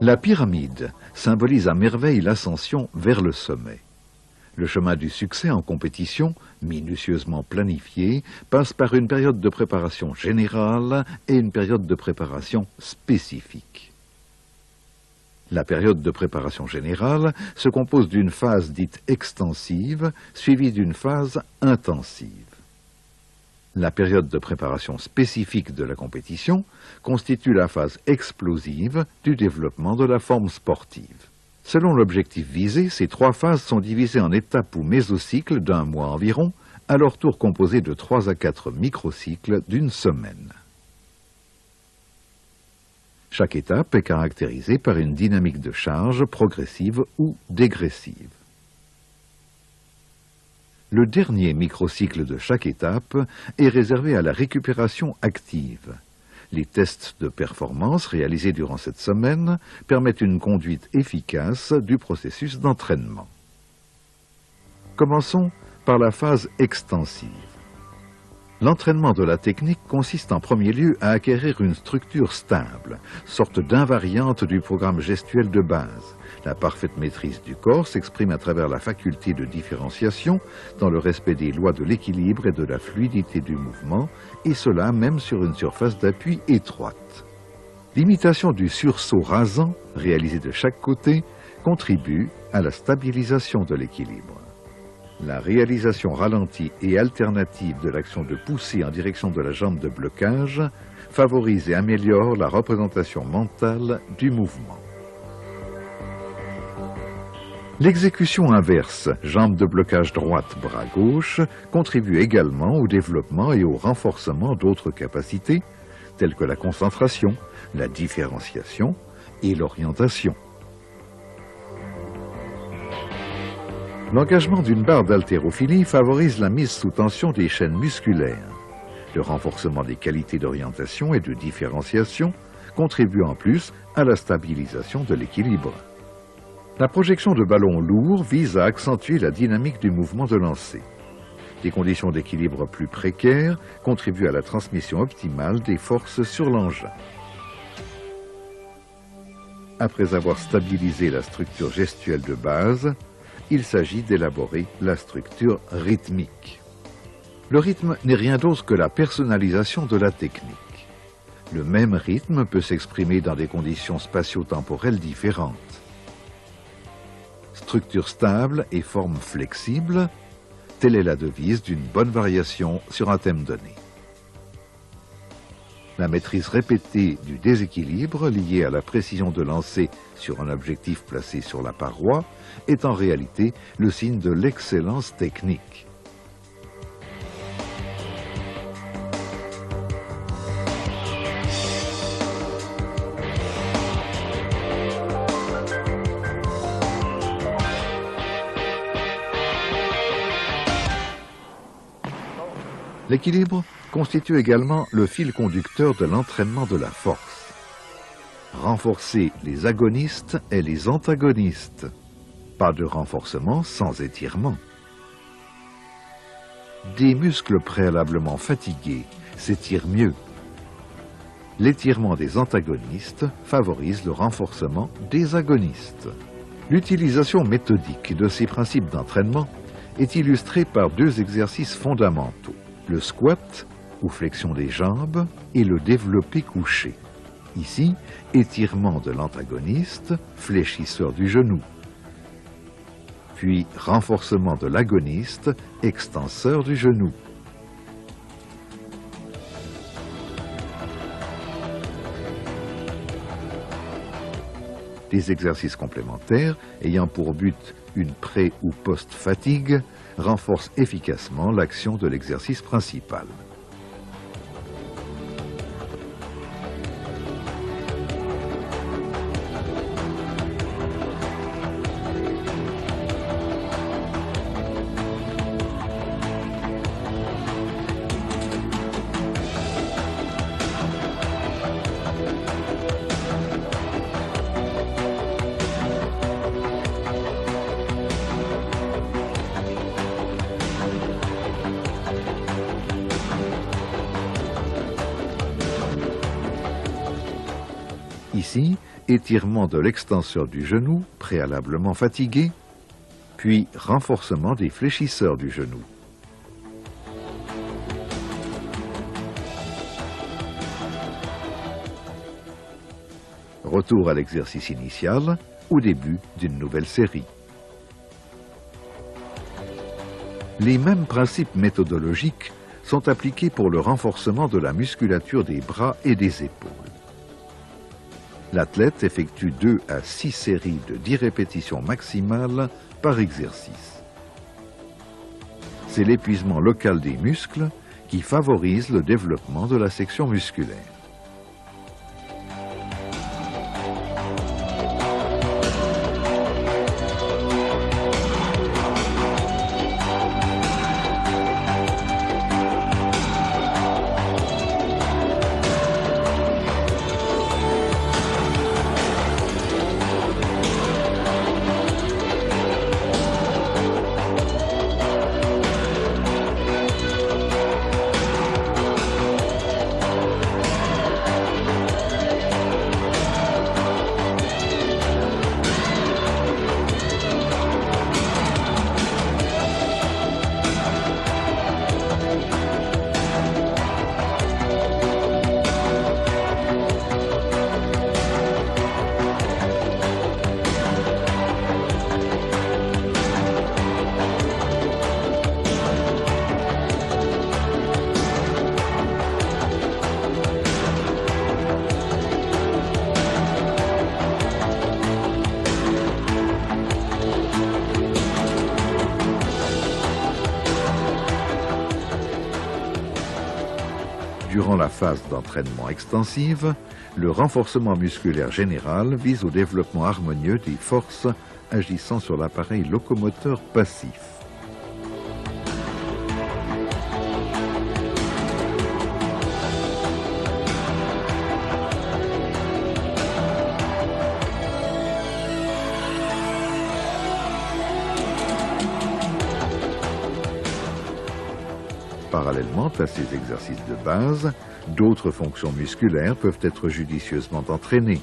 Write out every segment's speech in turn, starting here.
La pyramide symbolise à merveille l'ascension vers le sommet. Le chemin du succès en compétition, minutieusement planifié, passe par une période de préparation générale et une période de préparation spécifique. La période de préparation générale se compose d'une phase dite extensive, suivie d'une phase intensive. La période de préparation spécifique de la compétition constitue la phase explosive du développement de la forme sportive. Selon l'objectif visé, ces trois phases sont divisées en étapes ou mésocycles d'un mois environ, à leur tour composés de 3 à 4 microcycles d'une semaine. Chaque étape est caractérisée par une dynamique de charge progressive ou dégressive. Le dernier microcycle de chaque étape est réservé à la récupération active. Les tests de performance réalisés durant cette semaine permettent une conduite efficace du processus d'entraînement. Commençons par la phase extensive. L'entraînement de la technique consiste en premier lieu à acquérir une structure stable, sorte d'invariante du programme gestuel de base. La parfaite maîtrise du corps s'exprime à travers la faculté de différenciation dans le respect des lois de l'équilibre et de la fluidité du mouvement, et cela même sur une surface d'appui étroite. L'imitation du sursaut rasant, réalisé de chaque côté, contribue à la stabilisation de l'équilibre. La réalisation ralentie et alternative de l'action de poussée en direction de la jambe de blocage favorise et améliore la représentation mentale du mouvement. L'exécution inverse, jambe de blocage droite, bras gauche, contribue également au développement et au renforcement d'autres capacités, telles que la concentration, la différenciation et l'orientation. L'engagement d'une barre d'haltérophilie favorise la mise sous tension des chaînes musculaires. Le renforcement des qualités d'orientation et de différenciation contribue en plus à la stabilisation de l'équilibre. La projection de ballons lourds vise à accentuer la dynamique du mouvement de lancer. Des conditions d'équilibre plus précaires contribuent à la transmission optimale des forces sur l'engin. Après avoir stabilisé la structure gestuelle de base, il s'agit d'élaborer la structure rythmique. Le rythme n'est rien d'autre que la personnalisation de la technique. Le même rythme peut s'exprimer dans des conditions spatio-temporelles différentes. Structure stable et forme flexible, telle est la devise d'une bonne variation sur un thème donné. La maîtrise répétée du déséquilibre lié à la précision de lancer sur un objectif placé sur la paroi est en réalité le signe de l'excellence technique. L'équilibre constitue également le fil conducteur de l'entraînement de la force. Renforcer les agonistes et les antagonistes. Pas de renforcement sans étirement. Des muscles préalablement fatigués s'étirent mieux. L'étirement des antagonistes favorise le renforcement des agonistes. L'utilisation méthodique de ces principes d'entraînement est illustrée par 2 exercices fondamentaux. Le squat, ou flexion des jambes, et le développé couché. Ici, étirement de l'antagoniste, fléchisseur du genou. Puis renforcement de l'agoniste, extenseur du genou. Des exercices complémentaires ayant pour but une pré- ou post-fatigue renforcent efficacement l'action de l'exercice principal. Ici, étirement de l'extenseur du genou, préalablement fatigué, puis renforcement des fléchisseurs du genou. Retour à l'exercice initial, au début d'une nouvelle série. Les mêmes principes méthodologiques sont appliqués pour le renforcement de la musculature des bras et des épaules. L'athlète effectue 2 à 6 séries de 10 répétitions maximales par exercice. C'est l'épuisement local des muscles qui favorise le développement de la section musculaire. Durant la phase d'entraînement extensive, le renforcement musculaire général vise au développement harmonieux des forces agissant sur l'appareil locomoteur passif. Parallèlement à ces exercices de base, d'autres fonctions musculaires peuvent être judicieusement entraînées.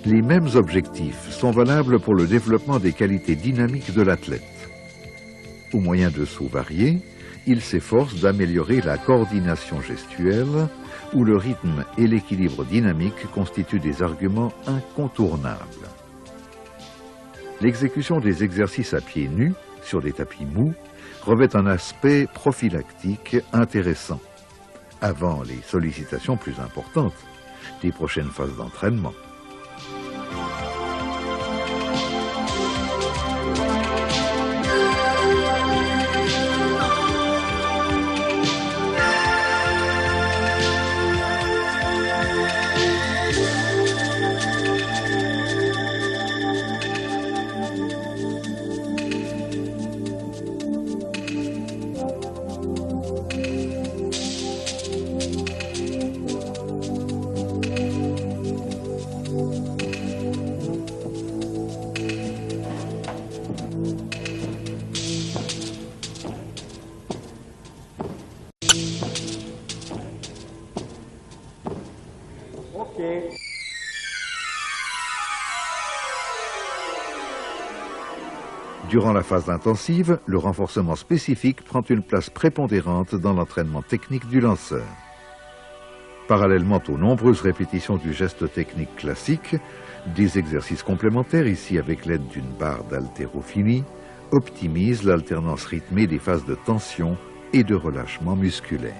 Les mêmes objectifs sont valables pour le développement des qualités dynamiques de l'athlète. Au moyen de sauts variés, il s'efforce d'améliorer la coordination gestuelle, où le rythme et l'équilibre dynamique constituent des arguments incontournables. L'exécution des exercices à pieds nus, sur des tapis mous, revêt un aspect prophylactique intéressant, avant les sollicitations plus importantes des prochaines phases d'entraînement. Durant la phase intensive, le renforcement spécifique prend une place prépondérante dans l'entraînement technique du lanceur. Parallèlement aux nombreuses répétitions du geste technique classique, des exercices complémentaires, ici avec l'aide d'une barre d'haltérophilie, optimisent l'alternance rythmée des phases de tension et de relâchement musculaire.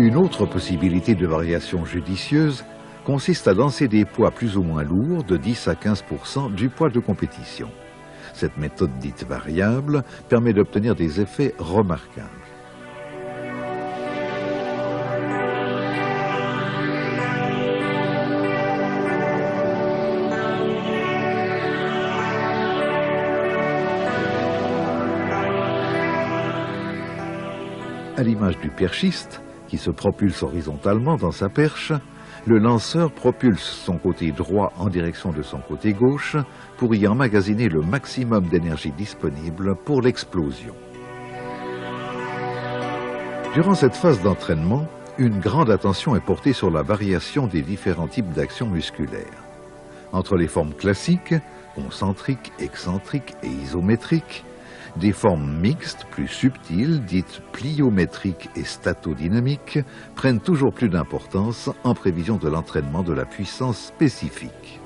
Une autre possibilité de variation judicieuse consiste à lancer des poids plus ou moins lourds de 10 à 15% du poids de compétition. Cette méthode dite variable permet d'obtenir des effets remarquables. À l'image du perchiste, qui se propulse horizontalement dans sa perche, le lanceur propulse son côté droit en direction de son côté gauche pour y emmagasiner le maximum d'énergie disponible pour l'explosion. Durant cette phase d'entraînement, une grande attention est portée sur la variation des différents types d'actions musculaires. Entre les formes classiques, concentriques, excentriques et isométriques, des formes mixtes, plus subtiles, dites pliométriques et statodynamiques, prennent toujours plus d'importance en prévision de l'entraînement de la puissance spécifique.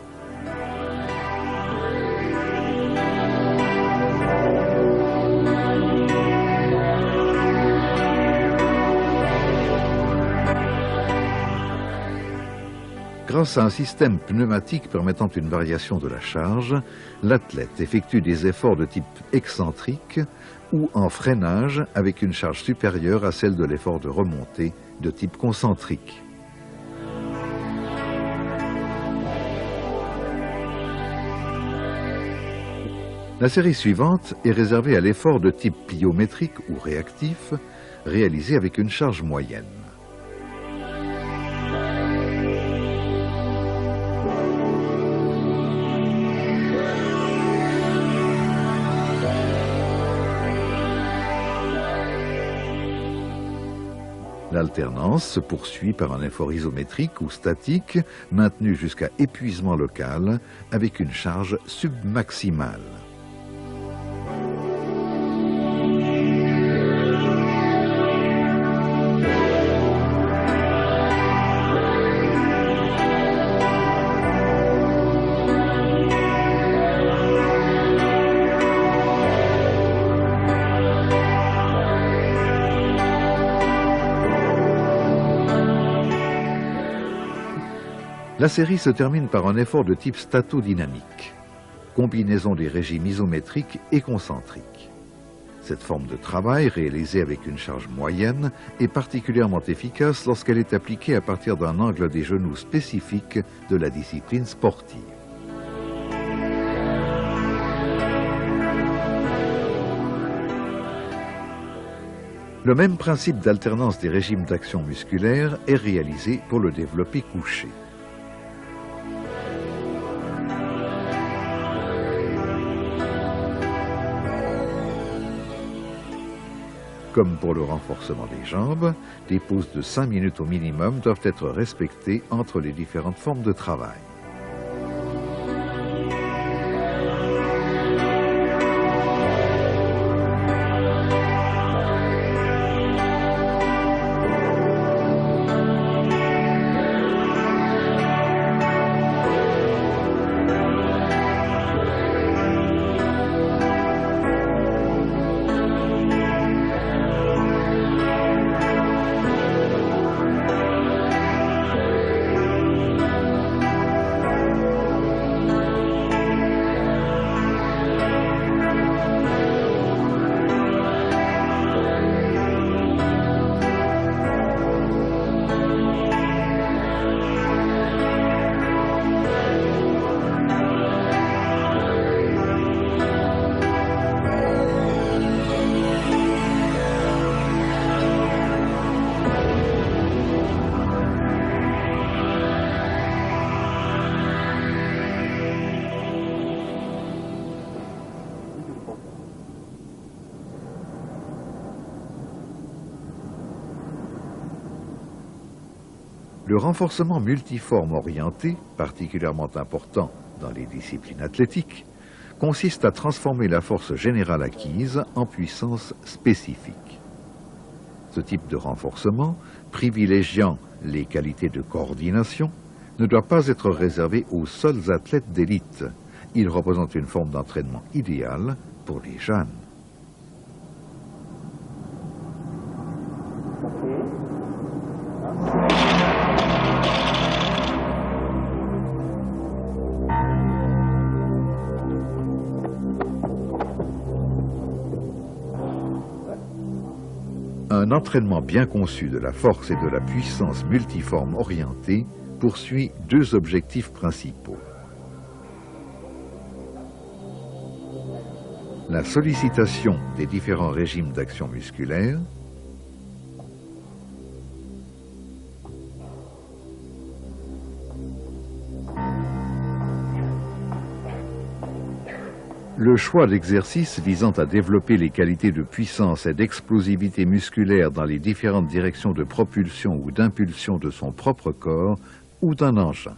Grâce à un système pneumatique permettant une variation de la charge, l'athlète effectue des efforts de type excentrique ou en freinage avec une charge supérieure à celle de l'effort de remontée de type concentrique. La série suivante est réservée à l'effort de type pliométrique ou réactif, réalisé avec une charge moyenne. L'alternance se poursuit par un effort isométrique ou statique, maintenu jusqu'à épuisement local, avec une charge submaximale. La série se termine par un effort de type statodynamique, combinaison des régimes isométriques et concentriques. Cette forme de travail, réalisée avec une charge moyenne, est particulièrement efficace lorsqu'elle est appliquée à partir d'un angle des genoux spécifique de la discipline sportive. Le même principe d'alternance des régimes d'action musculaire est réalisé pour le développé couché. Comme pour le renforcement des jambes, des pauses de 5 minutes au minimum doivent être respectées entre les différentes formes de travail. Le renforcement multiforme orienté, particulièrement important dans les disciplines athlétiques, consiste à transformer la force générale acquise en puissance spécifique. Ce type de renforcement, privilégiant les qualités de coordination, ne doit pas être réservé aux seuls athlètes d'élite. Il représente une forme d'entraînement idéale pour les jeunes. Un entraînement bien conçu de la force et de la puissance multiforme orientée poursuit deux objectifs principaux. La sollicitation des différents régimes d'action musculaire, le choix d'exercices visant à développer les qualités de puissance et d'explosivité musculaire dans les différentes directions de propulsion ou d'impulsion de son propre corps ou d'un engin.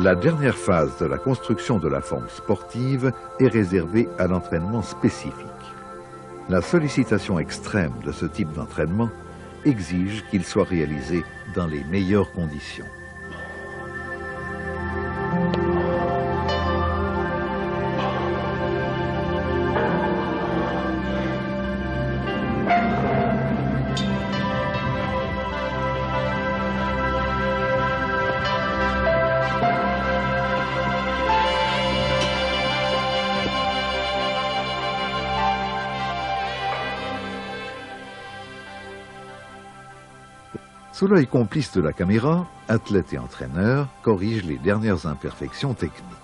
La dernière phase de la construction de la forme sportive est réservée à l'entraînement spécifique. La sollicitation extrême de ce type d'entraînement exige qu'il soit réalisé dans les meilleures conditions. Sous l'œil complice de la caméra, athlètes et entraîneurs corrigent les dernières imperfections techniques.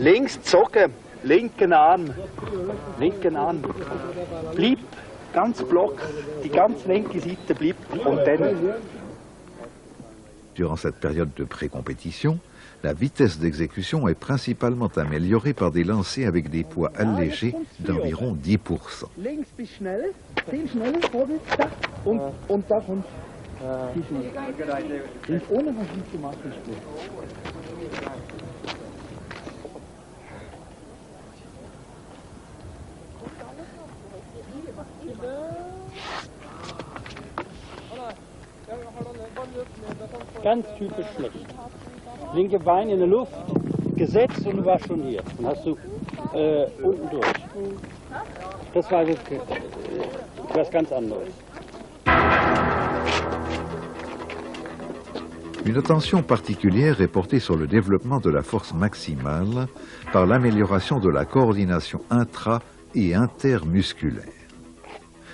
Links zocken, linken Arm, Bleib ganz block, die ganz linke Seite bleibt und dann. Durant cette période de pré-compétition, la vitesse d'exécution est principalement améliorée par des lancers avec des poids allégés d'environ 10%. Links bist schnell, viel schneller, vorwärts, da, und da kommt die Schnelle. Links ohne was nicht zu machen. ganz typisch schlecht. Linke Bein in der Luft, gesetzt und du warst schon hier. Dann hast du unten durch. Das war wirklich was ganz anderes. Une attention particulière est portée sur le développement de la force maximale par l'amélioration de la coordination intra- et intermusculaire.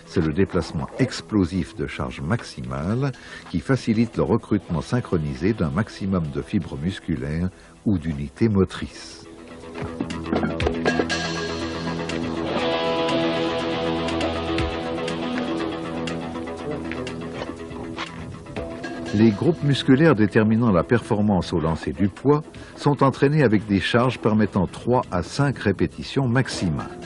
C'est le déplacement explosif de charge maximale qui facilite le recrutement synchronisé d'un maximum de fibres musculaires ou d'unités motrices. Les groupes musculaires déterminant la performance au lancer du poids sont entraînés avec des charges permettant 3 à 5 répétitions maximales.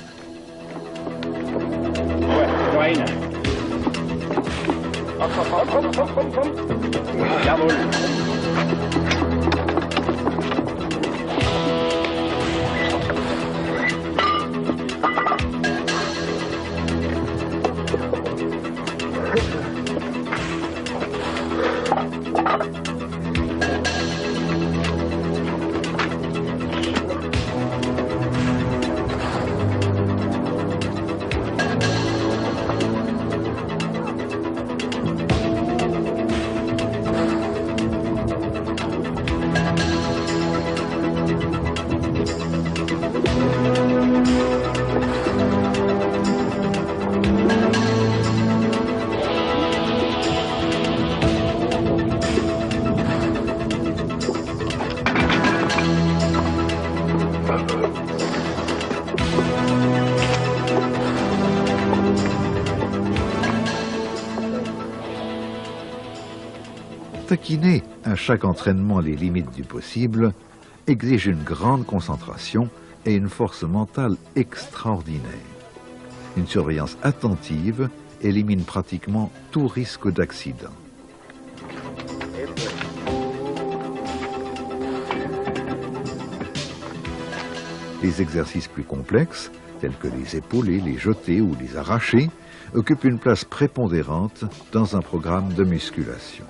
Taquiner à chaque entraînement les limites du possible exige une grande concentration et une force mentale extraordinaire. Une surveillance attentive élimine pratiquement tout risque d'accident. Les exercices plus complexes, tels que les épaulés, les jetés ou les arrachés, occupent une place prépondérante dans un programme de musculation.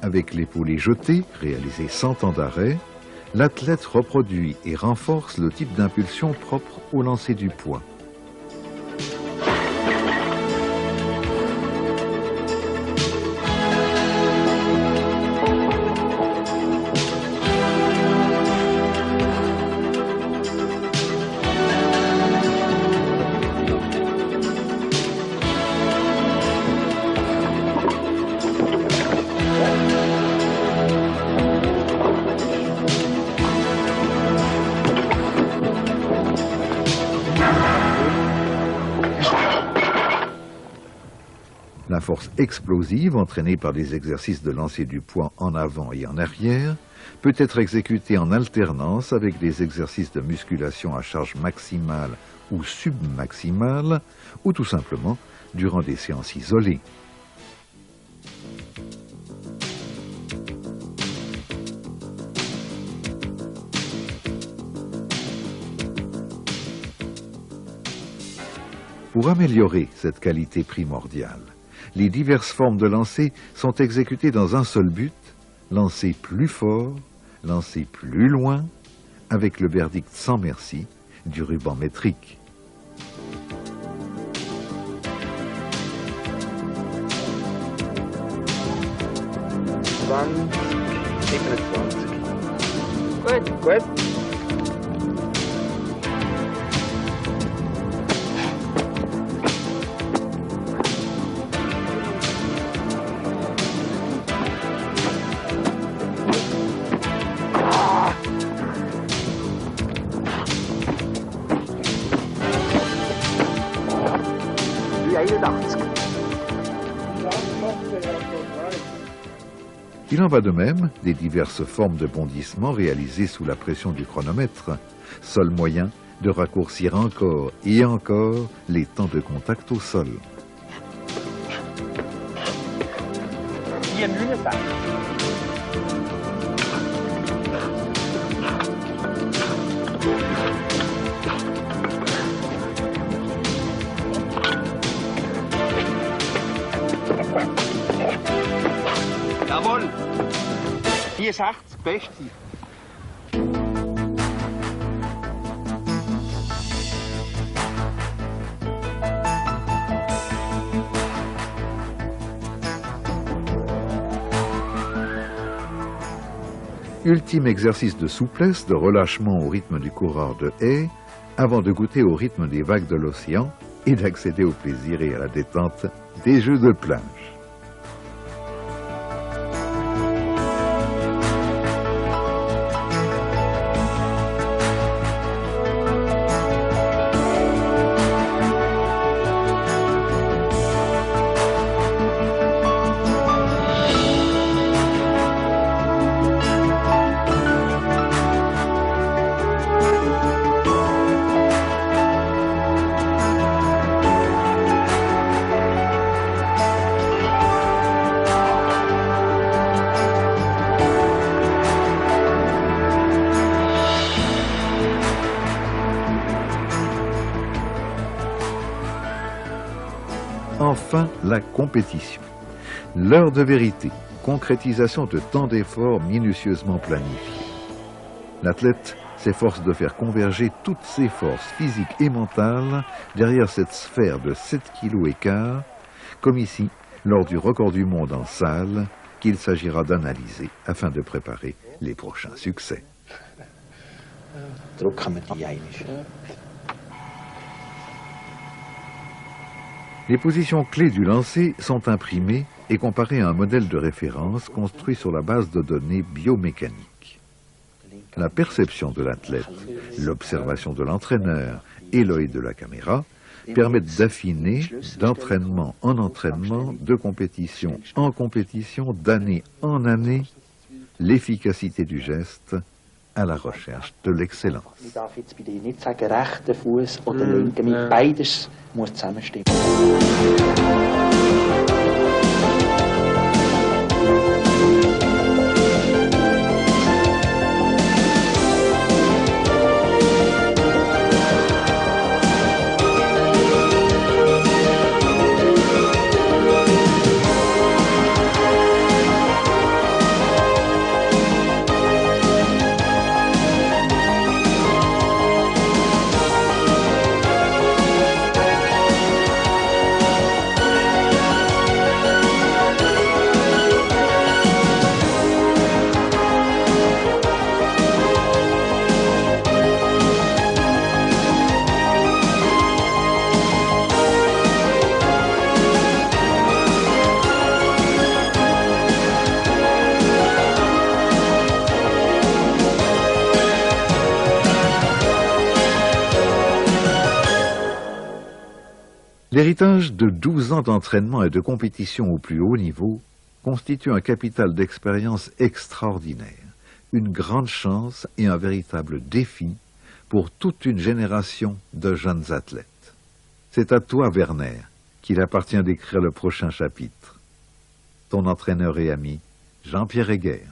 Avec l'épaulé jeté, réalisé sans temps d'arrêt, l'athlète reproduit et renforce le type d'impulsion propre au lancer du poids. La force explosive, entraînée par des exercices de lancer du poids en avant et en arrière, peut être exécutée en alternance avec des exercices de musculation à charge maximale ou submaximale, ou tout simplement durant des séances isolées. Pour améliorer cette qualité primordiale, les diverses formes de lancer sont exécutées dans un seul but, lancer plus fort lancé plus loin avec le verdict sans merci du ruban métrique. Gut. Il en va de même des diverses formes de bondissement réalisées sous la pression du chronomètre, seul moyen de raccourcir encore et encore les temps de contact au sol. Jawohl. 4,80, beste. Ultime exercice de souplesse, de relâchement au rythme du coureur de haie, avant de goûter au rythme des vagues de l'océan et d'accéder au plaisir et à la détente des jeux de plage. Enfin, la compétition. L'heure de vérité, concrétisation de tant d'efforts minutieusement planifiés. L'athlète s'efforce de faire converger toutes ses forces physiques et mentales derrière cette sphère de 7 kg et quart, comme ici, lors du record du monde en salle, qu'il s'agira d'analyser afin de préparer les prochains succès. Les positions clés du lancer sont imprimées et comparées à un modèle de référence construit sur la base de données biomécaniques. La perception de l'athlète, l'observation de l'entraîneur et l'œil de la caméra permettent d'affiner, d'entraînement en entraînement, de compétition en compétition, d'année en année, l'efficacité du geste à la recherche de l'excellence. Ich darf jetzt bei dir nicht sagen, rechter Fuß oder linker, mit beides muss zusammenstimmen. L'héritage de 12 ans d'entraînement et de compétition au plus haut niveau constitue un capital d'expérience extraordinaire, une grande chance et un véritable défi pour toute une génération de jeunes athlètes. C'est à toi, Werner, qu'il appartient d'écrire le prochain chapitre. Ton entraîneur et ami, Jean-Pierre Heger.